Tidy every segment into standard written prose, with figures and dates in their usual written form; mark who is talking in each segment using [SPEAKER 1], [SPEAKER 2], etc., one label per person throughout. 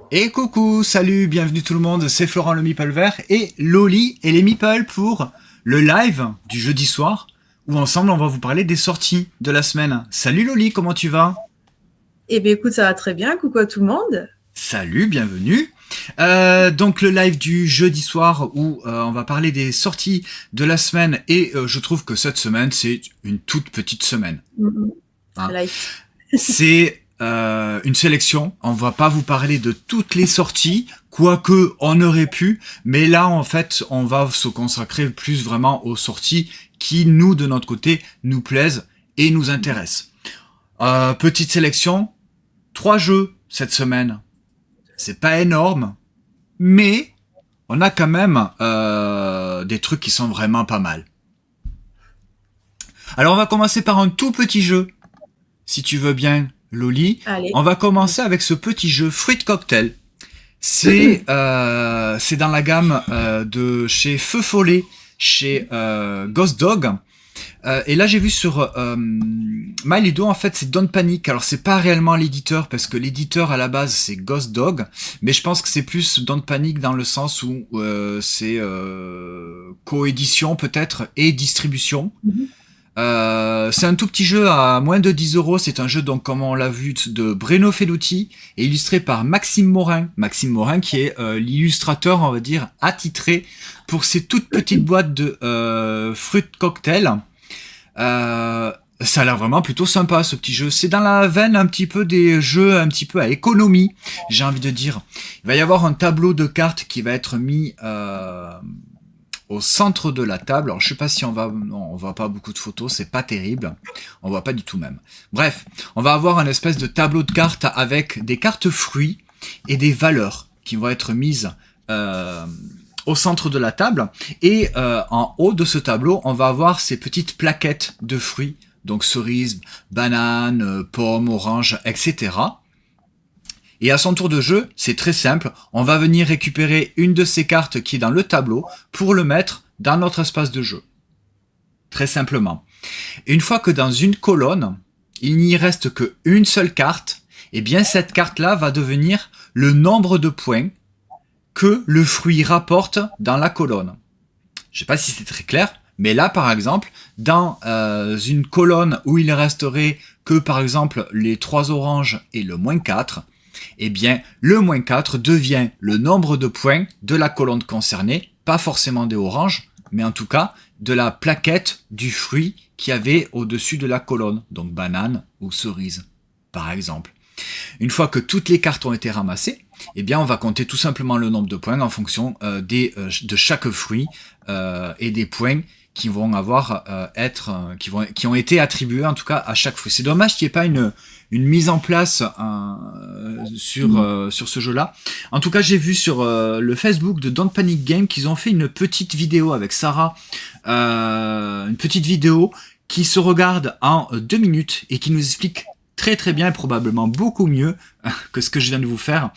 [SPEAKER 1] Et coucou, salut, bienvenue tout le monde, c'est Florent le Meeple Vert et Loli et les Meeple pour le live du jeudi soir où ensemble on va vous parler des sorties de la semaine. Salut Loli, comment tu vas?
[SPEAKER 2] Eh bien, écoute, ça va très bien. Coucou à tout le monde.
[SPEAKER 1] Salut, bienvenue. Donc le live du jeudi soir où on va parler des sorties de la semaine et je trouve que cette semaine c'est une toute petite semaine. Hein.
[SPEAKER 2] Light.
[SPEAKER 1] C'est une sélection. On va pas vous parler de toutes les sorties, quoique on aurait pu, mais là en fait on va se consacrer plus vraiment aux sorties qui nous de notre côté nous plaisent et nous intéressent. Petite sélection, 3 jeux cette semaine. C'est pas énorme, mais on a quand même des trucs qui sont vraiment pas mal. Alors on va commencer par un tout petit jeu, si tu veux bien, Loli.
[SPEAKER 2] Allez.
[SPEAKER 1] On va commencer avec ce petit jeu Fruit Cocktail. C'est dans la gamme de chez Feu Follet, chez Ghost Dog. Et là j'ai vu sur MyLido, en fait c'est Don't Panic. Alors c'est pas réellement l'éditeur parce que l'éditeur à la base c'est Ghost Dog, mais je pense que c'est plus Don't Panic dans le sens où c'est coédition peut-être et distribution. C'est un tout petit jeu à moins de 10 euros. C'est un jeu, donc, comme on l'a vu, de Breno Felluti et illustré par Maxime Morin. Maxime Morin qui est l'illustrateur, on va dire, attitré pour ces toutes petites boîtes de fruit cocktail. Ça a l'air vraiment plutôt sympa ce petit jeu. C'est dans la veine un petit peu des jeux un petit peu à économie, j'ai envie de dire. Il va y avoir un tableau de cartes qui va être mis au centre de la table. Alors je sais pas si on va... Non, on voit pas beaucoup de photos, c'est pas terrible. On voit pas du tout même. Bref, on va avoir un espèce de tableau de cartes avec des cartes fruits et des valeurs qui vont être mises au centre de la table. Et en haut de ce tableau, on va avoir ces petites plaquettes de fruits. Donc cerises, bananes, pommes, oranges, etc. Et à son tour de jeu, c'est très simple, on va venir récupérer une de ces cartes qui est dans le tableau pour le mettre dans notre espace de jeu. Très simplement. Une fois que dans une colonne, il n'y reste qu'une seule carte, et bien cette carte-là va devenir le nombre de points que le fruit rapporte dans la colonne. Je ne sais pas si c'est très clair, mais là par exemple, dans une colonne où il resterait que par exemple les 3 oranges et le moins 4, eh bien, le moins 4 devient le nombre de points de la colonne concernée, pas forcément des oranges, mais en tout cas de la plaquette du fruit qu'il y avait au-dessus de la colonne, donc banane ou cerise, par exemple. Une fois que toutes les cartes ont été ramassées, eh bien, on va compter tout simplement le nombre de points en fonction de chaque fruit et des points qui vont avoir qui ont été attribués en tout cas à chaque fruit. C'est dommage qu'il n'y ait pas une mise en place sur ce jeu-là. En tout cas, j'ai vu sur le Facebook de Don't Panic Game qu'ils ont fait une petite vidéo avec Sarah, une petite vidéo qui se regarde en 2 minutes et qui nous explique très très bien et probablement beaucoup mieux que ce que je viens de vous faire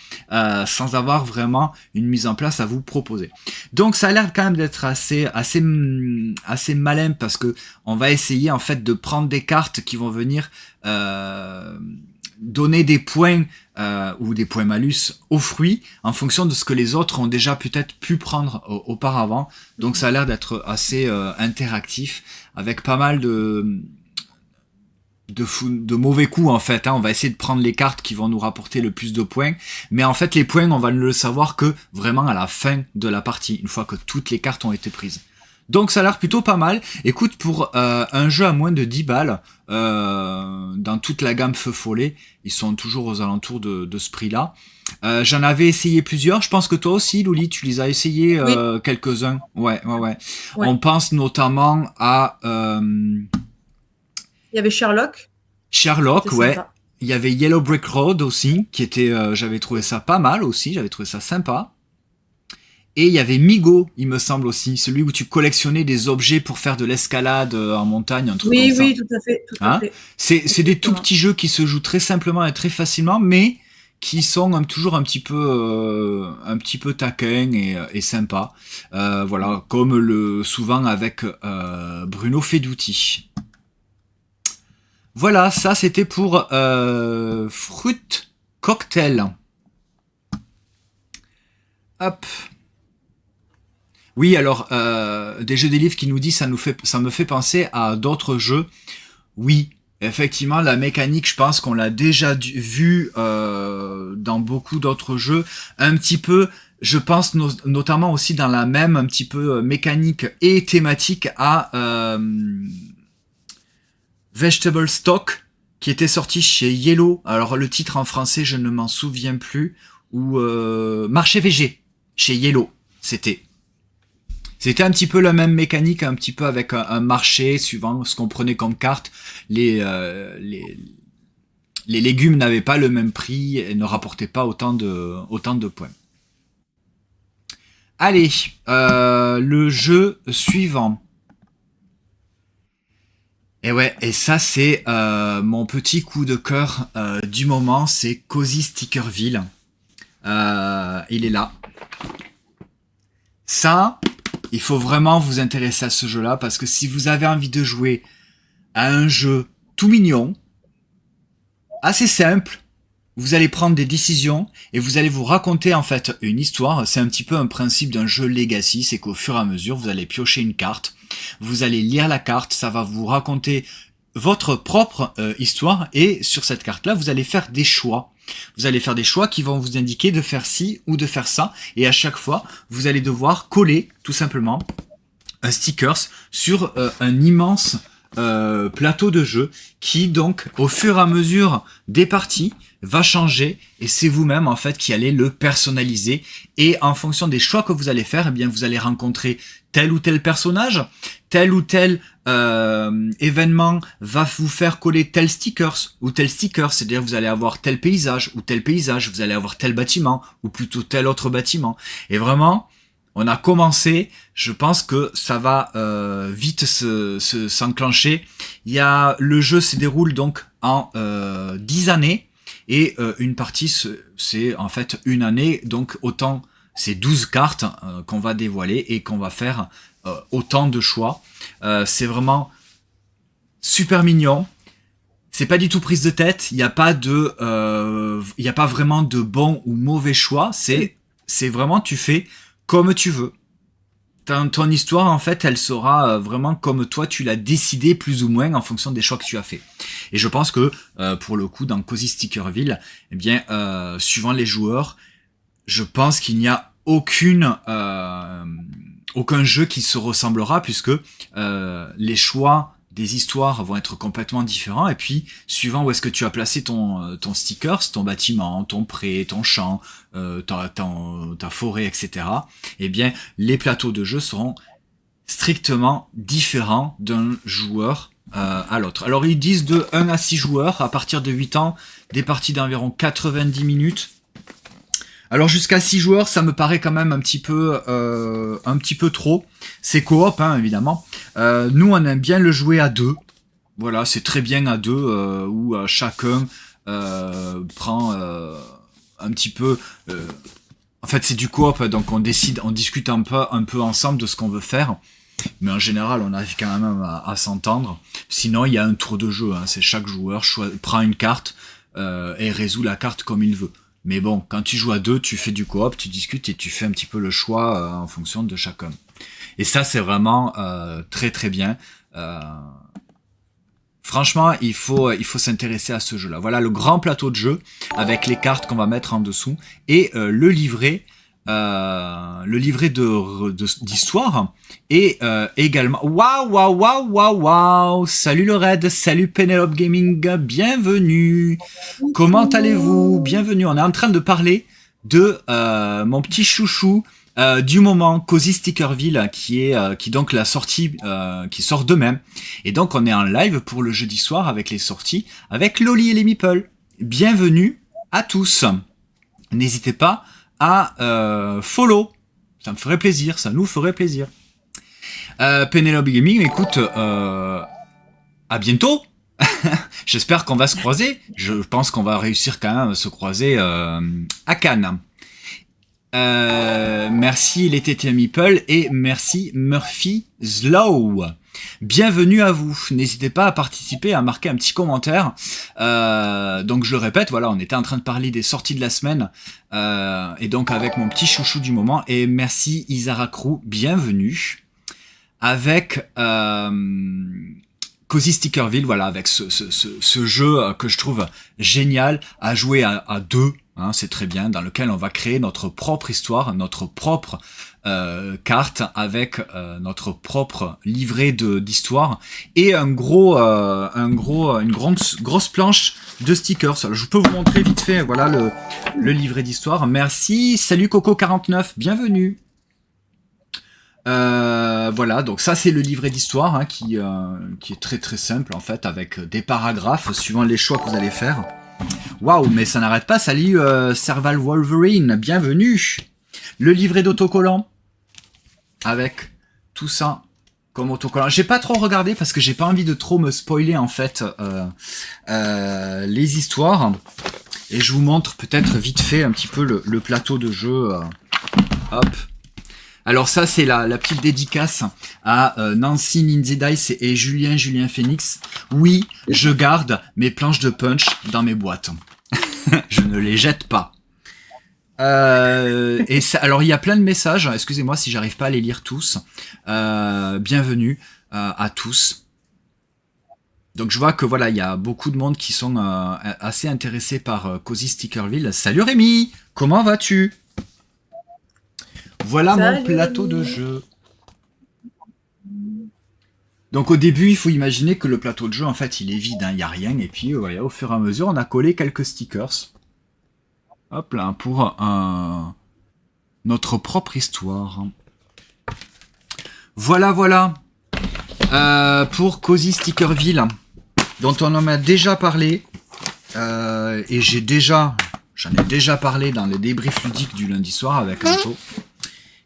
[SPEAKER 1] sans avoir vraiment une mise en place à vous proposer. Donc ça a l'air quand même d'être assez malin parce que on va essayer en fait de prendre des cartes qui vont venir donner des points ou des points malus aux fruits en fonction de ce que les autres ont déjà peut-être pu prendre auparavant. Donc ça a l'air d'être assez interactif avec pas mal de mauvais coups en fait, hein. On va essayer de prendre les cartes qui vont nous rapporter le plus de points, mais en fait les points on va ne le savoir que vraiment à la fin de la partie, une fois que toutes les cartes ont été prises. Donc ça a l'air plutôt pas mal. Écoute, pour un jeu à moins de 10 balles, dans toute la gamme Feu Follet, ils sont toujours aux alentours de ce prix-là. J'en avais essayé plusieurs, je pense que toi aussi, Loli, tu les as essayés
[SPEAKER 2] Oui.
[SPEAKER 1] quelques-uns. Ouais.
[SPEAKER 2] Ouais.
[SPEAKER 1] On pense notamment à...
[SPEAKER 2] Il y avait Sherlock.
[SPEAKER 1] Sherlock, ouais.
[SPEAKER 2] Sympa.
[SPEAKER 1] Il y avait Yellow Brick Road aussi, qui était, j'avais trouvé ça pas mal aussi, j'avais trouvé ça sympa. Et il y avait Migo, il me semble aussi, celui où tu collectionnais des objets pour faire de l'escalade en montagne, un truc comme ça.
[SPEAKER 2] Oui, tout à fait, tout à
[SPEAKER 1] Hein?
[SPEAKER 2] fait.
[SPEAKER 1] C'est des tout petits jeux qui se jouent très simplement et très facilement, mais qui sont toujours un petit peu taquins et sympas. Voilà, comme souvent avec Bruno Feduti. Voilà, ça c'était pour Fruit Cocktail. Hop. Oui, alors, des jeux des livres qui nous dit ça me fait penser à d'autres jeux. Oui, effectivement, la mécanique, je pense qu'on l'a déjà vu dans beaucoup d'autres jeux. Un petit peu, je pense notamment aussi dans la même un petit peu mécanique et thématique à Vegetable Stock, qui était sorti chez Yellow. Alors le titre en français, je ne m'en souviens plus. Ou Marché VG, chez Yellow, c'était. C'était un petit peu la même mécanique, un petit peu avec un marché, suivant ce qu'on prenait comme carte. Les légumes n'avaient pas le même prix et ne rapportaient pas autant de points. Allez, le jeu suivant. Et ouais, et ça c'est mon petit coup de cœur du moment, c'est Cozy Stickerville. Il est là. Ça, il faut vraiment vous intéresser à ce jeu-là, parce que si vous avez envie de jouer à un jeu tout mignon, assez simple, vous allez prendre des décisions et vous allez vous raconter en fait une histoire. C'est un petit peu un principe d'un jeu Legacy, c'est qu'au fur et à mesure, vous allez piocher une carte, vous allez lire la carte, ça va vous raconter votre propre histoire, et sur cette carte-là, vous allez faire des choix. Vous allez faire des choix qui vont vous indiquer de faire ci ou de faire ça, et à chaque fois, vous allez devoir coller, tout simplement, un stickers sur un immense plateau de jeu qui, donc, au fur et à mesure des parties, va changer, et c'est vous-même, en fait, qui allez le personnaliser, et en fonction des choix que vous allez faire, eh bien, vous allez rencontrer tel ou tel personnage, tel ou tel événement va vous faire coller tel stickers ou tel sticker, c'est-à-dire vous allez avoir tel paysage ou tel paysage, vous allez avoir tel bâtiment ou plutôt tel autre bâtiment. Et vraiment, on a commencé, je pense que ça va vite s'enclencher. Le jeu se déroule donc en 10 années, et une partie c'est en fait une année, donc autant c'est 12 cartes qu'on va dévoiler et qu'on va faire autant de choix. C'est vraiment super mignon. C'est pas du tout prise de tête. Il n'y a pas vraiment de bon ou mauvais choix. C'est vraiment, tu fais comme tu veux. Ton histoire, en fait, elle sera vraiment comme toi, tu l'as décidé plus ou moins en fonction des choix que tu as fait. Et je pense que, pour le coup, dans Cozy Stickerville, eh bien, suivant les joueurs, je pense qu'il n'y a aucun jeu qui se ressemblera, puisque les choix des histoires vont être complètement différents, et puis suivant où est-ce que tu as placé ton stickers, ton bâtiment, ton pré, ton champ, ta forêt, etc., eh bien les plateaux de jeu seront strictement différents d'un joueur à l'autre. Alors ils disent de 1 à 6 joueurs, à partir de 8 ans, des parties d'environ 90 minutes. Alors jusqu'à 6 joueurs, ça me paraît quand même un petit peu trop. C'est coop, hein, évidemment. Nous, on aime bien le jouer à 2. Voilà, c'est très bien à 2, où chacun prend un petit peu... en fait, c'est du coop, donc on discute un peu ensemble de ce qu'on veut faire. Mais en général, on arrive quand même à s'entendre. Sinon, il y a un tour de jeu, hein. C'est chaque joueur prend une carte et résout la carte comme il veut. Mais bon, quand tu joues à 2, tu fais du coop, tu discutes et tu fais un petit peu le choix en fonction de chacun. Et ça, c'est vraiment très très bien. Franchement, il faut s'intéresser à ce jeu-là. Voilà le grand plateau de jeu avec les cartes qu'on va mettre en dessous et le livret d'histoire, et également waouh, salut le Red, salut Penelope Gaming, bienvenue, comment allez-vous, bienvenue. On est en train de parler de mon petit chouchou du moment, Cozy Stickerville, qui donc la sortie qui sort demain, et donc on est en live pour le jeudi soir avec les sorties avec Loli et les Meeple. Bienvenue à tous, n'hésitez pas à follow, ça me ferait plaisir, ça nous ferait plaisir. Penelope Gaming, écoute, à bientôt. J'espère qu'on va se croiser. Je pense qu'on va réussir quand même à se croiser à Cannes. Merci les TT Meeple et merci Murphy Slow. Bienvenue à vous. N'hésitez pas à participer, à marquer un petit commentaire. Donc je le répète, voilà, on était en train de parler des sorties de la semaine, et donc avec mon petit chouchou du moment. Et merci Isara Crew, bienvenue. Avec Cozy Stickerville, voilà, avec ce jeu que je trouve génial à jouer à deux, hein, c'est très bien, dans lequel on va créer notre propre histoire, notre propre carte avec notre propre livret d'histoire et une grosse planche de stickers. Alors, je peux vous montrer vite fait, voilà le livret d'histoire. Merci, salut Coco49, bienvenue. Voilà, donc ça c'est le livret d'histoire, hein, qui est très très simple en fait, avec des paragraphes suivant les choix que vous allez faire. Waouh, mais ça n'arrête pas. Salut Serval Wolverine, bienvenue. Le livret d'autocollant avec tout ça comme autocollant. J'ai pas trop regardé parce que j'ai pas envie de trop me spoiler en fait les histoires. Et je vous montre peut-être vite fait un petit peu le plateau de jeu. Hop. Alors ça, c'est la petite dédicace à Nancy Lindsay Dice et Julien Phoenix. Oui, je garde mes planches de punch dans mes boîtes. Je ne les jette pas. Et ça, alors il y a plein de messages. Excusez-moi si j'arrive pas à les lire tous. Bienvenue à tous. Donc je vois que voilà, il y a beaucoup de monde qui sont assez intéressés par Cozy Stickerville. Salut Rémi, comment vas-tu ? Voilà. Salut, mon plateau de jeu. Donc au début, il faut imaginer que le plateau de jeu, en fait, il est vide, hein, il n'y a rien. Et puis voilà, au fur et à mesure, on a collé quelques stickers. Hop là, pour notre propre histoire. Voilà. Pour Cozy Stickerville, dont on en a déjà parlé. Et j'en ai déjà parlé dans les débriefs ludiques du lundi soir avec Anto.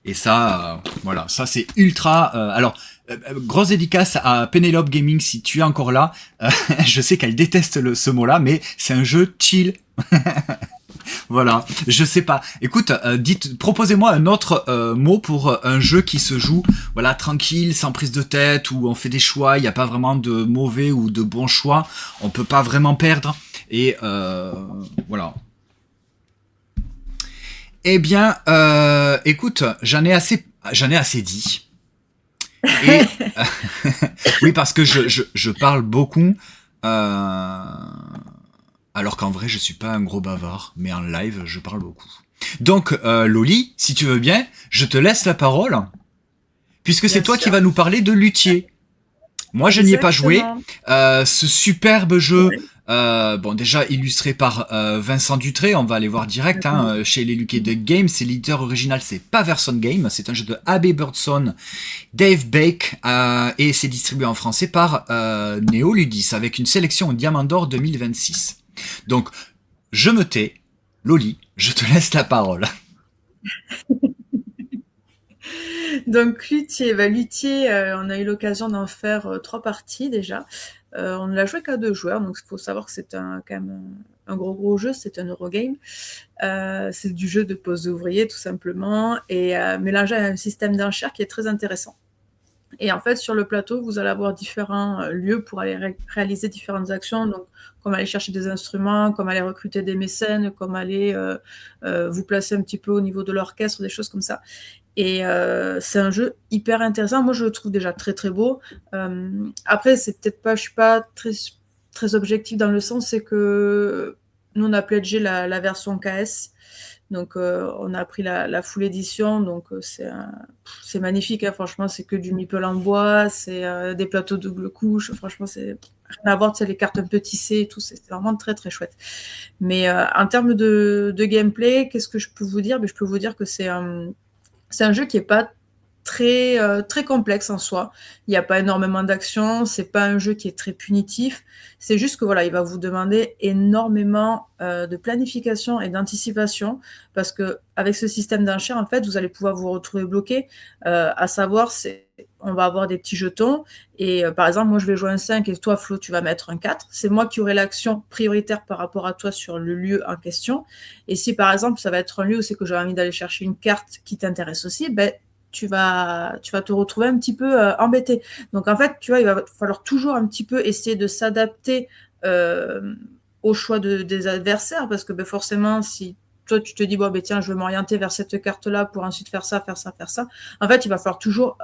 [SPEAKER 1] Et ça, voilà, ça c'est ultra... alors, grosse dédicace à Penelope Gaming si tu es encore là. Je sais qu'elle déteste ce mot-là, mais c'est un jeu chill. Voilà, je sais pas. Écoute, proposez-moi un autre mot pour un jeu qui se joue, voilà, tranquille, sans prise de tête, où on fait des choix, il n'y a pas vraiment de mauvais ou de bons choix, on peut pas vraiment perdre, et voilà. Eh bien, écoute, j'en ai assez dit. Et oui, parce que je parle beaucoup, alors qu'en vrai, je suis pas un gros bavard, mais en live, je parle beaucoup. Donc, Loli, si tu veux bien, je te laisse la parole, puisque c'est toi qui vas nous parler de Luthier. Moi, je n'y ai pas joué. Ce superbe jeu, bon, déjà illustré par Vincent Dutré, on va aller voir direct, hein, chez les Lucky Duck Games. C'est l'éditeur original, c'est pas Verson Game, c'est un jeu de Abbey Birdson, Dave Bake, et c'est distribué en français par Néoludis, avec une sélection au Diamant d'Or 2026. Donc, je me tais, Loli, je te laisse la parole.
[SPEAKER 2] Donc Luthier, on a eu l'occasion d'en faire 3 parties déjà. On ne l'a joué qu'à 2 joueurs, donc il faut savoir que c'est quand même un gros jeu, c'est un Eurogame. C'est du jeu de pose ouvrier tout simplement, et mélangé à un système d'enchères qui est très intéressant. Et en fait, sur le plateau, vous allez avoir différents lieux pour aller réaliser différentes actions, donc comme aller chercher des instruments, comme aller recruter des mécènes, comme aller vous placer un petit peu au niveau de l'orchestre, des choses comme ça. Et c'est un jeu hyper intéressant. Moi, je le trouve déjà très très beau. Après, c'est peut-être pas, je suis pas très objective dans le sens, c'est que nous on a pledgé la version KS. Donc, on a pris la full édition, donc c'est magnifique, hein, franchement, c'est que du meeple en bois, c'est des plateaux double couche, franchement, c'est rien à voir, tu sais, les cartes un peu tissées et tout, c'est vraiment très très chouette. Mais en termes de gameplay, qu'est-ce que je peux vous dire? Je peux vous dire que c'est un jeu qui est pas très complexe en soi. Il n'y a pas énormément d'actions, c'est pas un jeu qui est très punitif. C'est juste que voilà, il va vous demander énormément de planification et d'anticipation, parce que avec ce système d'enchères, en fait, vous allez pouvoir vous retrouver bloqué. À savoir, on va avoir des petits jetons, et par exemple, moi je vais jouer un 5 et toi, Flo, tu vas mettre un 4. C'est moi qui aurai l'action prioritaire par rapport à toi sur le lieu en question. Et si par exemple, ça va être un lieu où c'est que j'ai envie d'aller chercher une carte qui t'intéresse aussi, ben tu vas te retrouver un petit peu embêté. Donc en fait, tu vois, il va falloir toujours un petit peu essayer de s'adapter au choix des adversaires, parce que forcément, si toi tu te dis bon tiens, je vais m'orienter vers cette carte là pour ensuite faire ça, en fait il va falloir toujours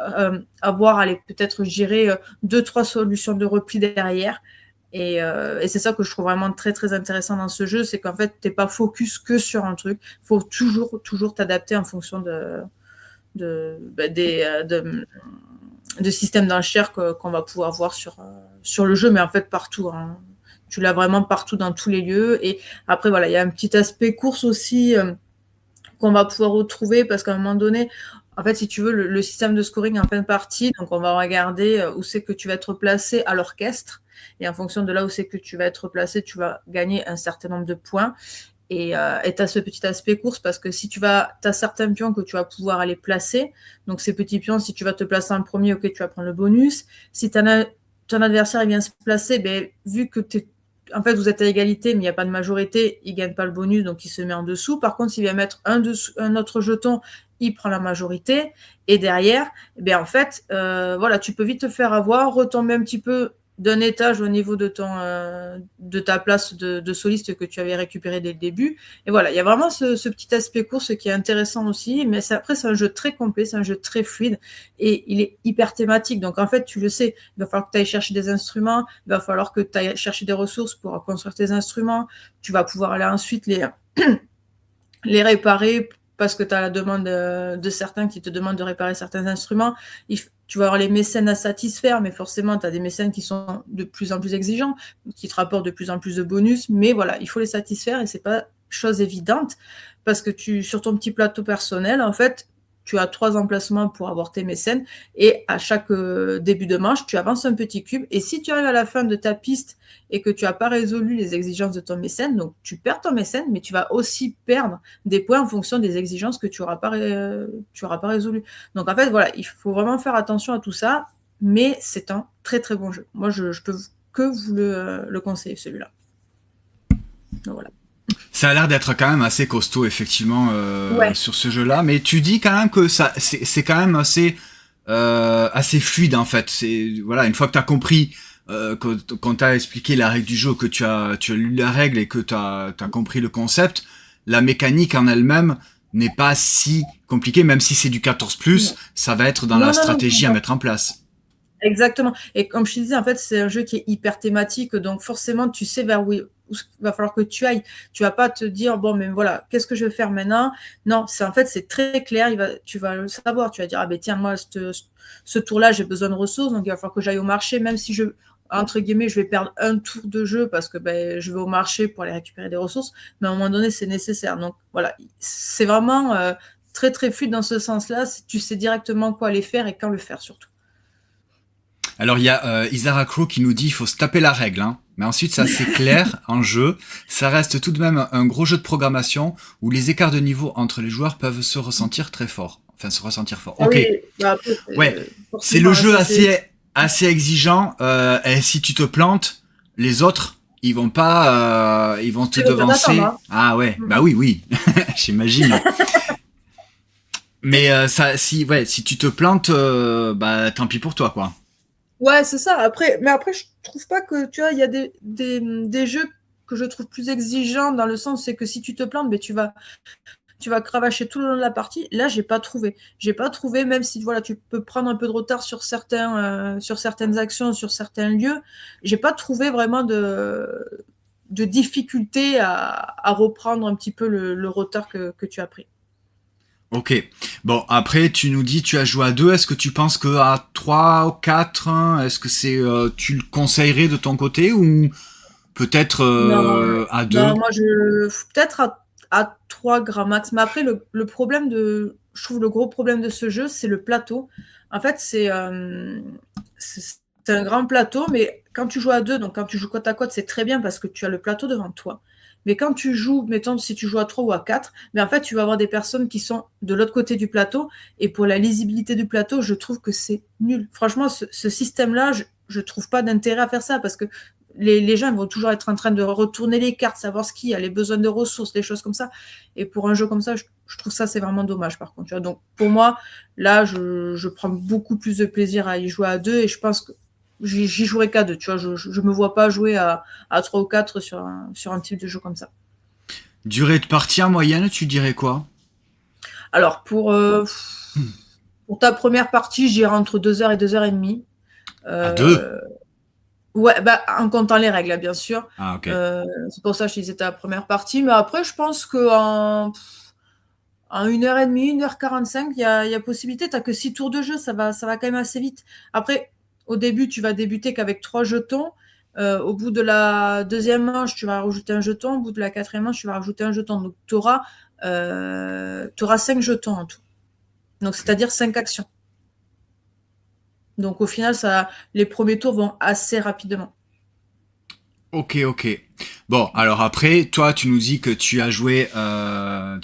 [SPEAKER 2] avoir peut-être gérer 2-3 solutions de repli derrière. Et c'est ça que je trouve vraiment très très intéressant dans ce jeu, c'est qu'en fait t'es pas focus que sur un truc, faut toujours t'adapter en fonction de systèmes d'enchères qu'on va pouvoir voir sur le jeu, mais en fait partout, hein. Tu l'as vraiment partout dans tous les lieux. Et après voilà, il y a un petit aspect course aussi qu'on va pouvoir retrouver, parce qu'à un moment donné, en fait, si tu veux, le système de scoring en fin de partie, donc on va regarder où c'est que tu vas être placé à l'orchestre, et en fonction de là où c'est que tu vas être placé, tu vas gagner un certain nombre de points. Et tu as ce petit aspect course, parce que si tu as certains pions que tu vas pouvoir aller placer, donc ces petits pions, si tu vas te placer en premier, ok, tu vas prendre le bonus. Si ton adversaire il vient se placer, vu que en fait, vous êtes à égalité, mais il n'y a pas de majorité, il ne gagne pas le bonus, donc il se met en dessous. Par contre, s'il vient mettre un autre jeton, il prend la majorité. Et derrière, en fait, voilà, tu peux vite te faire avoir, retomber un petit peu d'un étage au niveau de ta place de soliste que tu avais récupéré dès le début. Et voilà, il y a vraiment ce petit aspect course qui est intéressant aussi, mais après c'est un jeu très complet, c'est un jeu très fluide, et il est hyper thématique. Donc en fait, tu le sais, il va falloir que tu ailles chercher des instruments, il va falloir que tu ailles chercher des ressources pour construire tes instruments, tu vas pouvoir aller ensuite les réparer, parce que tu as la demande de certains qui te demandent de réparer certains instruments. Tu vas avoir les mécènes à satisfaire, mais forcément, tu as des mécènes qui sont de plus en plus exigeants, qui te rapportent de plus en plus de bonus, mais voilà, il faut les satisfaire, et c'est pas chose évidente, parce que sur ton petit plateau personnel, en fait, tu as 3 emplacements pour avoir tes mécènes, et à chaque début de manche, tu avances un petit cube, et si tu arrives à la fin de ta piste et que tu n'as pas résolu les exigences de ton mécène, donc tu perds ton mécène, mais tu vas aussi perdre des points en fonction des exigences que tu n'auras pas résolues. Donc en fait, voilà, il faut vraiment faire attention à tout ça, mais c'est un très très bon jeu. Moi, je peux que vous le conseiller, celui-là. Donc voilà.
[SPEAKER 1] Ça a l'air d'être quand même assez costaud, effectivement,
[SPEAKER 2] Ouais.
[SPEAKER 1] sur ce jeu-là. Mais tu dis quand même que c'est quand même assez fluide, en fait. Voilà, une fois que tu as compris, quand tu as expliqué la règle du jeu, que tu as lu la règle et que tu as compris le concept, la mécanique en elle-même n'est pas si compliquée, même si c'est du 14+, ça va être dans la stratégie à mettre en place.
[SPEAKER 2] Exactement. Et comme je te disais, en fait, c'est un jeu qui est hyper thématique, donc forcément, tu sais vers où il va falloir que tu ailles. Tu vas pas te dire, bon, mais voilà, qu'est-ce que je vais faire maintenant? Non, en fait, c'est très clair. Tu vas le savoir. Tu vas dire, tiens, moi, ce tour-là, j'ai besoin de ressources, donc il va falloir que j'aille au marché, même si entre guillemets, je vais perdre un tour de jeu parce que je vais au marché pour aller récupérer des ressources, mais à un moment donné, c'est nécessaire. Donc voilà, c'est vraiment très très fluide dans ce sens-là. Tu sais directement quoi aller faire et quand le faire surtout.
[SPEAKER 1] Alors il y a Isara Crow qui nous dit il faut se taper la règle, hein. Mais ensuite c'est assez clair en jeu. Ça reste tout de même un gros jeu de programmation où les écarts de niveau entre les joueurs peuvent se ressentir très fort. Enfin se ressentir fort. Ok.
[SPEAKER 2] Oui, après,
[SPEAKER 1] ouais. C'est le jeu assez exigeant. Et si tu te plantes, les autres ils vont pas, ils vont te devancer.
[SPEAKER 2] Hein.
[SPEAKER 1] Ah ouais. Bah oui. J'imagine. Mais si tu te plantes, tant pis pour toi quoi.
[SPEAKER 2] Ouais, c'est ça. Mais après, je trouve pas que, tu vois, il y a des jeux que je trouve plus exigeants, dans le sens, c'est que si tu te plantes, tu vas cravacher tout le long de la partie. Là, j'ai pas trouvé, même si voilà, tu peux prendre un peu de retard sur certaines actions, sur certains lieux. J'ai pas trouvé vraiment de difficulté à reprendre un petit peu le retard que tu as pris.
[SPEAKER 1] Ok. Bon, après, tu nous dis tu as joué à 2. Est-ce que tu penses que à 3 ou 4, est-ce que tu le conseillerais de ton côté ou peut-être à 2?
[SPEAKER 2] Non, moi, peut-être à 3 grands max. Mais après, le problème je trouve le gros problème de ce jeu, c'est le plateau. En fait, c'est un grand plateau, mais quand tu joues à 2, donc quand tu joues côte à côte, c'est très bien parce que tu as le plateau devant toi. Mais quand tu joues, mettons, si tu joues à 3 ou à 4, en fait, tu vas avoir des personnes qui sont de l'autre côté du plateau. Et pour la lisibilité du plateau, je trouve que c'est nul. Franchement, ce système-là, je trouve pas d'intérêt à faire ça, parce que les gens vont toujours être en train de retourner les cartes, savoir ce qu'il y a, les besoins de ressources, des choses comme ça. Et pour un jeu comme ça, je Je trouve ça, c'est vraiment dommage, par contre. Tu vois. Donc, pour moi, là, je prends beaucoup plus de plaisir à y jouer à 2 et je pense que j'y jouerai qu'à 2. Tu vois, je me vois pas jouer à 3 ou 4 sur un type de jeu comme ça.
[SPEAKER 1] Durée de partie en moyenne, tu dirais quoi?
[SPEAKER 2] Alors, pour ta première partie, je dirais entre 2 heures et 2 heures et demie.
[SPEAKER 1] À deux?
[SPEAKER 2] Ouais, bah, en comptant les règles, bien sûr.
[SPEAKER 1] Ah, ok.
[SPEAKER 2] C'est pour ça que je disais ta première partie. Mais après, je pense qu'en 1h30, 1h45, il y a possibilité. Tu n'as que 6 tours de jeu, ça va quand même assez vite. Après, au début, tu vas débuter qu'avec 3 jetons. Au bout de la deuxième manche, tu vas rajouter un jeton. Au bout de la quatrième manche, tu vas rajouter un jeton. Donc, tu auras 5 jetons en tout. Donc, c'est-à-dire 5 actions. Donc, au final, les premiers tours vont assez rapidement.
[SPEAKER 1] Ok, ok. Bon, alors après, toi, tu nous dis que tu as joué à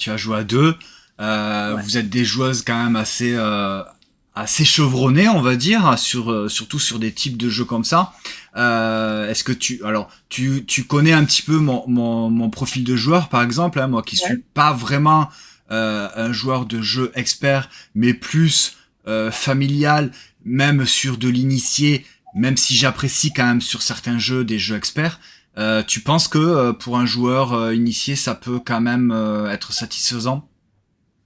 [SPEAKER 1] deux.
[SPEAKER 2] Ouais.
[SPEAKER 1] Vous êtes des joueuses quand même assez chevronnées, on va dire, surtout sur des types de jeux comme ça. Est-ce que tu connais un petit peu mon profil de joueur, par exemple, hein, moi qui suis
[SPEAKER 2] Ouais.
[SPEAKER 1] pas vraiment un joueur de jeu expert, mais plus familial, même sur de l'initié, même si j'apprécie quand même sur certains jeux des jeux experts. Tu penses que pour un joueur initié, ça peut quand même être satisfaisant?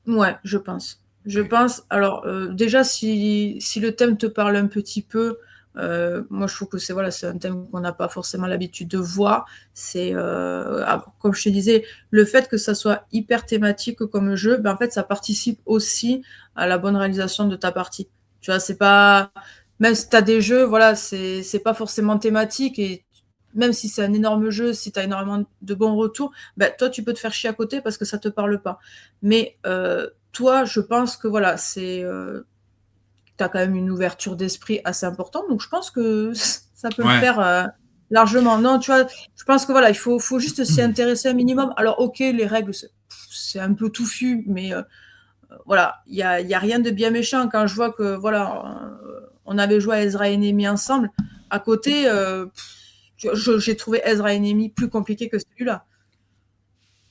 [SPEAKER 2] Ouais, je pense. Je
[SPEAKER 1] Ok.
[SPEAKER 2] pense. Alors, déjà, si le thème te parle un petit peu, moi, je trouve que c'est un thème qu'on n'a pas forcément l'habitude de voir. Comme je te disais, le fait que ça soit hyper thématique comme jeu, ben, en fait, ça participe aussi à la bonne réalisation de ta partie. Tu vois, c'est pas. Même si tu as des jeux, voilà, c'est pas forcément thématique et même si c'est un énorme jeu, si tu as énormément de bons retours, ben, toi, tu peux te faire chier à côté parce que ça te parle pas. Mais toi, je pense que voilà, tu as quand même une ouverture d'esprit assez importante, donc je pense que ça peut le
[SPEAKER 1] Ouais.
[SPEAKER 2] faire largement. Non, tu vois, je pense que voilà, faut juste s'y intéresser un minimum. Alors, ok, les règles, c'est un peu touffu, mais voilà, y a rien de bien méchant. Quand je vois que voilà, on avait joué à Ezra et Nehemi ensemble, à côté, j'ai trouvé Ezra et Nehemi plus compliqué que celui-là.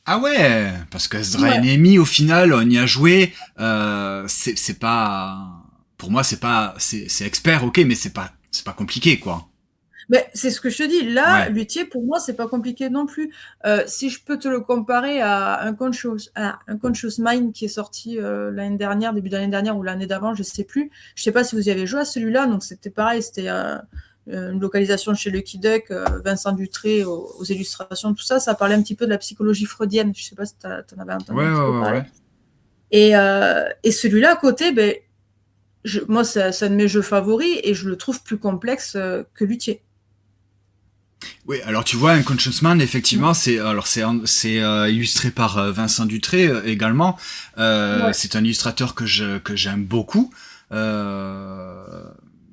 [SPEAKER 1] Ah ouais, parce que Ezra
[SPEAKER 2] Ouais.
[SPEAKER 1] Enemy, au final, on y a joué. C'est pas, pour moi, c'est expert, ok, mais c'est pas compliqué, quoi.
[SPEAKER 2] Mais c'est ce que je te dis. Là,
[SPEAKER 1] Ouais.
[SPEAKER 2] Luthier, pour moi, c'est pas compliqué non plus. Si je peux te le comparer à un Conscious Mind qui est sorti l'année dernière, début d'année dernière ou l'année d'avant, je sais plus. Je sais pas si vous y avez joué à celui-là. Donc c'était pareil, c'était une localisation chez Lucky Duck, Vincent Dutré aux illustrations, tout ça. Ça parlait un petit peu de la psychologie freudienne. Je sais pas si tu en avais entendu
[SPEAKER 1] Ouais,
[SPEAKER 2] un
[SPEAKER 1] ouais,
[SPEAKER 2] petit peu
[SPEAKER 1] ouais,
[SPEAKER 2] parler.
[SPEAKER 1] ouais.
[SPEAKER 2] Et celui-là à côté, ben, moi, c'est un de mes jeux favoris et je le trouve plus complexe que Luthier.
[SPEAKER 1] Oui, alors tu vois, Unconscious Man, effectivement, c'est illustré par Vincent Dutré également.
[SPEAKER 2] Ouais.
[SPEAKER 1] C'est un illustrateur que j'aime beaucoup. Euh,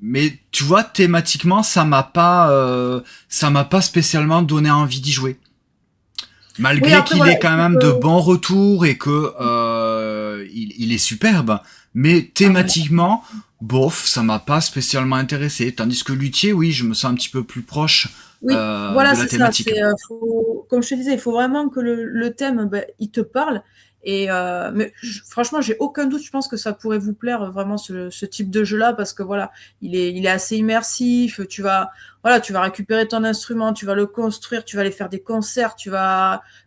[SPEAKER 1] mais tu vois, thématiquement, ça m'a pas spécialement donné envie d'y jouer.
[SPEAKER 2] Oui,
[SPEAKER 1] Malgré
[SPEAKER 2] après,
[SPEAKER 1] qu'il
[SPEAKER 2] voilà,
[SPEAKER 1] ait quand
[SPEAKER 2] il faut
[SPEAKER 1] même de
[SPEAKER 2] que...
[SPEAKER 1] bons retours et que il est superbe, mais
[SPEAKER 2] Ah ouais.
[SPEAKER 1] thématiquement, bof, ça m'a pas spécialement intéressé. Tandis que Luthier, oui, je me sens un petit peu plus proche
[SPEAKER 2] Oui, voilà,
[SPEAKER 1] de la
[SPEAKER 2] c'est ça.
[SPEAKER 1] thématique.
[SPEAKER 2] Comme je te disais, il faut vraiment que le thème, ben, il te parle. Mais franchement, j'ai aucun doute. Je pense que ça pourrait vous plaire vraiment ce type de jeu-là parce que voilà, il est assez immersif. Voilà, tu vas récupérer ton instrument, tu vas le construire, tu vas aller faire des concerts,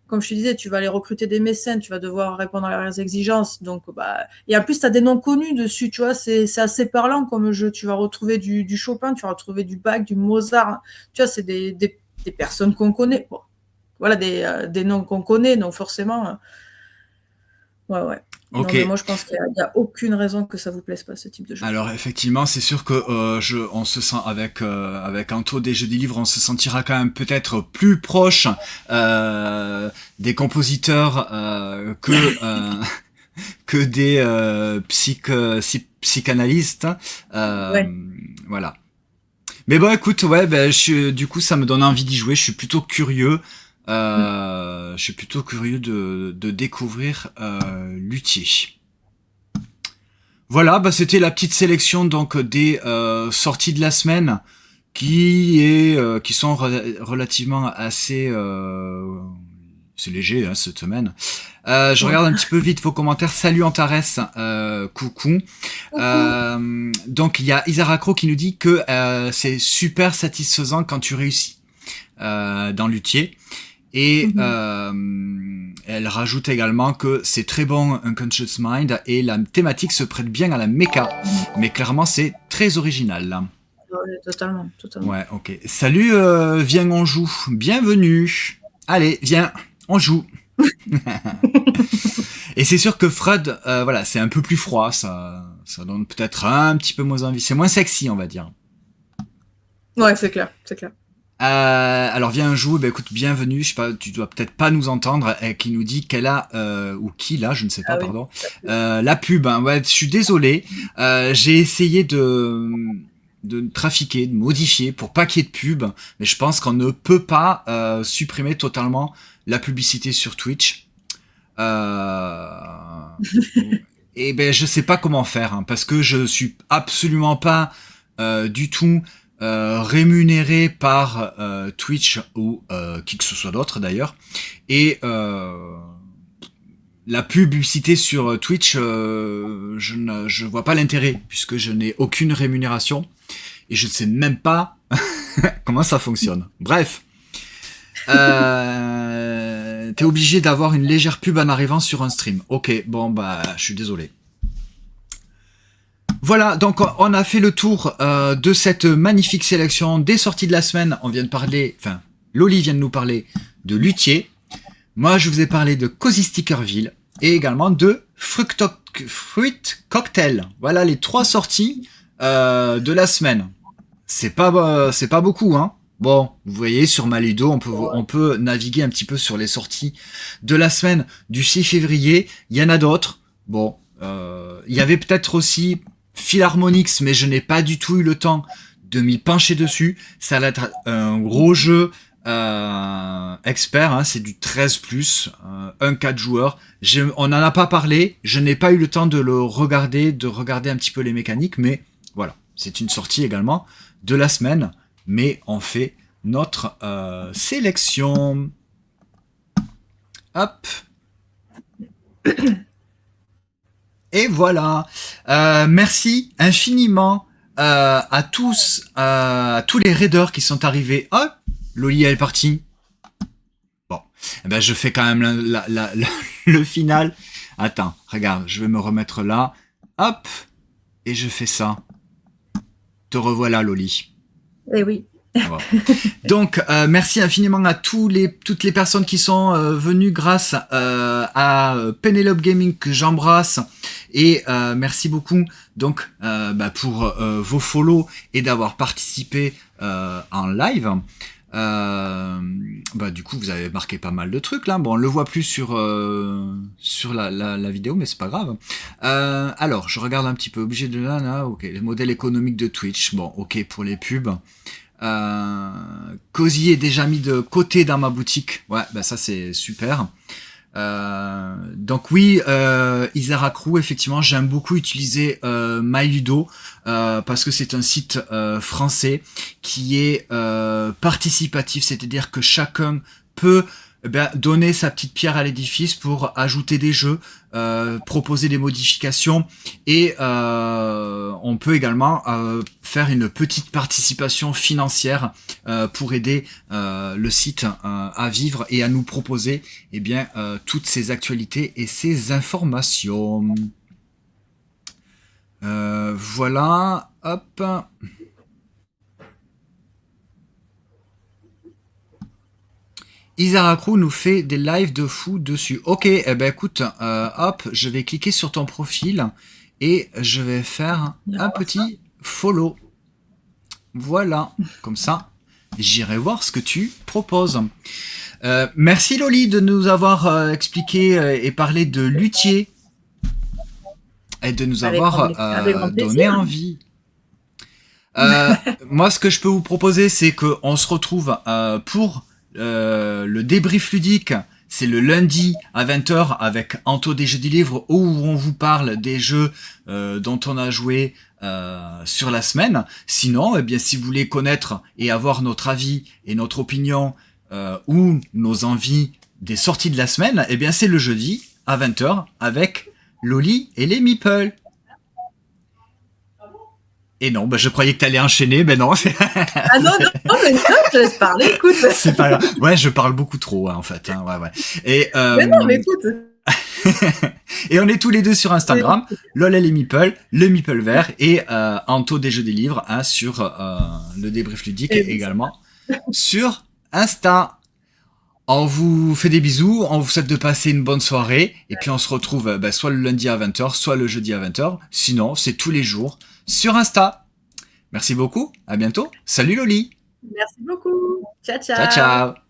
[SPEAKER 2] comme je te disais, tu vas aller recruter des mécènes, tu vas devoir répondre à leurs exigences. Donc, bah, et en plus, tu as des noms connus dessus, tu vois, c'est assez parlant comme jeu. Tu vas retrouver du Chopin, tu vas retrouver du Bach, du Mozart. Tu vois, c'est des personnes qu'on connaît. Bon, voilà, des noms qu'on connaît, donc forcément, ouais, ouais. Non,
[SPEAKER 1] Ok.
[SPEAKER 2] mais moi, je pense qu'il y a aucune raison que ça vous plaise pas, ce type de jeu.
[SPEAKER 1] Alors effectivement, c'est sûr que on se sent avec Anto des jeux des livres, on se sentira quand même peut-être plus proche des compositeurs que des psychanalystes. Euh,
[SPEAKER 2] Ouais.
[SPEAKER 1] voilà. Mais bon, écoute, ouais, ben, du coup, ça me donne envie d'y jouer. Je suis plutôt curieux.
[SPEAKER 2] Mm.
[SPEAKER 1] Je suis plutôt curieux de découvrir Luthier. Voilà, bah, c'était la petite sélection donc des sorties de la semaine qui sont relativement assez c'est léger hein, cette semaine. Je regarde un petit peu vite vos commentaires. Salut Antares, coucou. Donc il y a Isaracro qui nous dit que c'est super satisfaisant quand tu réussis dans Luthier. Et elle rajoute également que c'est très bon Unconscious Mind et la thématique se prête bien à la méca. Mais clairement c'est très original là.
[SPEAKER 2] Ouais, totalement.
[SPEAKER 1] Ouais, ok. Salut, viens on joue. Bienvenue. Allez, viens, on joue. Et c'est sûr que Freud, voilà, c'est un peu plus froid, ça donne peut-être un petit peu moins envie. C'est moins sexy, on va dire.
[SPEAKER 2] Ouais, c'est clair.
[SPEAKER 1] Alors viens joue, ben écoute, bienvenue. Je sais pas, tu dois peut-être pas nous entendre. Qui nous dit qu'elle a ou qui là, je ne sais pas, pardon. La pub. Hein, ouais, je suis désolé. J'ai essayé de trafiquer, de modifier pour pas qu'il y ait de pub, mais je pense qu'on ne peut pas supprimer totalement la publicité sur Twitch. Et ben je sais pas comment faire hein, parce que je suis absolument pas du tout rémunéré par Twitch ou qui que ce soit d'autre d'ailleurs. Et la publicité sur Twitch, je vois pas l'intérêt puisque je n'ai aucune rémunération et je ne sais même pas comment ça fonctionne. Bref, t'es obligé d'avoir une légère pub en arrivant sur un stream. Ok, bon bah je suis désolé. Voilà, donc on a fait le tour de cette magnifique sélection des sorties de la semaine. On vient de parler, enfin, Loli vient de nous parler de Luthier. Moi, je vous ai parlé de Cozy Stickerville et également de Fruit Cocktail. Voilà les 3 sorties de la semaine. C'est pas beaucoup, hein. Bon, vous voyez, sur Maludo, on peut naviguer un petit peu sur les sorties de la semaine du 6 février. Il y en a d'autres. Bon, il y avait peut-être aussi Philharmonix, mais je n'ai pas du tout eu le temps de m'y pencher dessus. Ça va être un gros jeu expert, hein, c'est du 13+, un 4 joueurs. On n'en a pas parlé, je n'ai pas eu le temps de le regarder, un petit peu les mécaniques, mais voilà, c'est une sortie également de la semaine, mais on fait notre sélection. Hop. Et voilà. Merci infiniment à tous les raiders qui sont arrivés. Oh, Loli elle est partie. Bon, eh ben je fais quand même le final. Attends, regarde, je vais me remettre là. Hop, et je fais ça. Te revoilà, Loli.
[SPEAKER 2] Eh oui.
[SPEAKER 1] Voilà. Donc merci infiniment à toutes les personnes qui sont venues grâce à Penelope Gaming que j'embrasse et merci beaucoup donc pour vos follow et d'avoir participé en live. Du coup vous avez marqué pas mal de trucs là. Bon on le voit plus sur la vidéo mais c'est pas grave. Alors je regarde un petit peu obligé de là ok les modèles économiques de Twitch. Bon ok pour les pubs. Cozy est déjà mis de côté dans ma boutique. Ouais, bah ça c'est super. Donc oui, Isaracru, effectivement, j'aime beaucoup utiliser MyLudo parce que c'est un site français qui est participatif, c'est-à-dire que chacun peut donner sa petite pierre à l'édifice pour ajouter des jeux, proposer des modifications et on peut également faire une petite participation financière pour aider le site à vivre et à nous proposer toutes ces actualités et ces informations. Voilà, hop. Isaracru nous fait des lives de fou dessus. Ok, eh ben écoute, hop, je vais cliquer sur ton profil et je vais faire un petit follow. Voilà, comme ça, j'irai voir ce que tu proposes. Merci Loli de nous avoir expliqué et parlé de Luthier et de nous avoir donné envie. Moi, ce que je peux vous proposer, c'est qu'on se retrouve pour le débrief ludique. C'est le lundi à 20h avec Anto des Jeux du Livre où on vous parle des jeux dont on a joué sur la semaine. Sinon, si vous voulez connaître et avoir notre avis et notre opinion ou nos envies des sorties de la semaine, eh bien c'est le jeudi à 20h avec Loli et les Meeples. Et non, bah, je croyais que t'allais enchaîner, mais non.
[SPEAKER 2] Ah non, mais non, je te laisse parler, écoute.
[SPEAKER 1] C'est pas grave. Ouais, je parle beaucoup trop, hein, en fait. Hein, ouais. Et,
[SPEAKER 2] Mais non, mais écoute.
[SPEAKER 1] et on est tous les deux sur Instagram, Lol et les Meeples, le Meeple vert, et Anto des jeux des livres, hein, sur le débrief ludique également, sur Insta. On vous fait des bisous, on vous souhaite de passer une bonne soirée, et puis on se retrouve soit le lundi à 20h, soit le jeudi à 20h. Sinon, c'est tous les jours sur Insta. Merci beaucoup, à bientôt. Salut Loli.
[SPEAKER 2] Merci beaucoup. Ciao, ciao.
[SPEAKER 1] Ciao, ciao.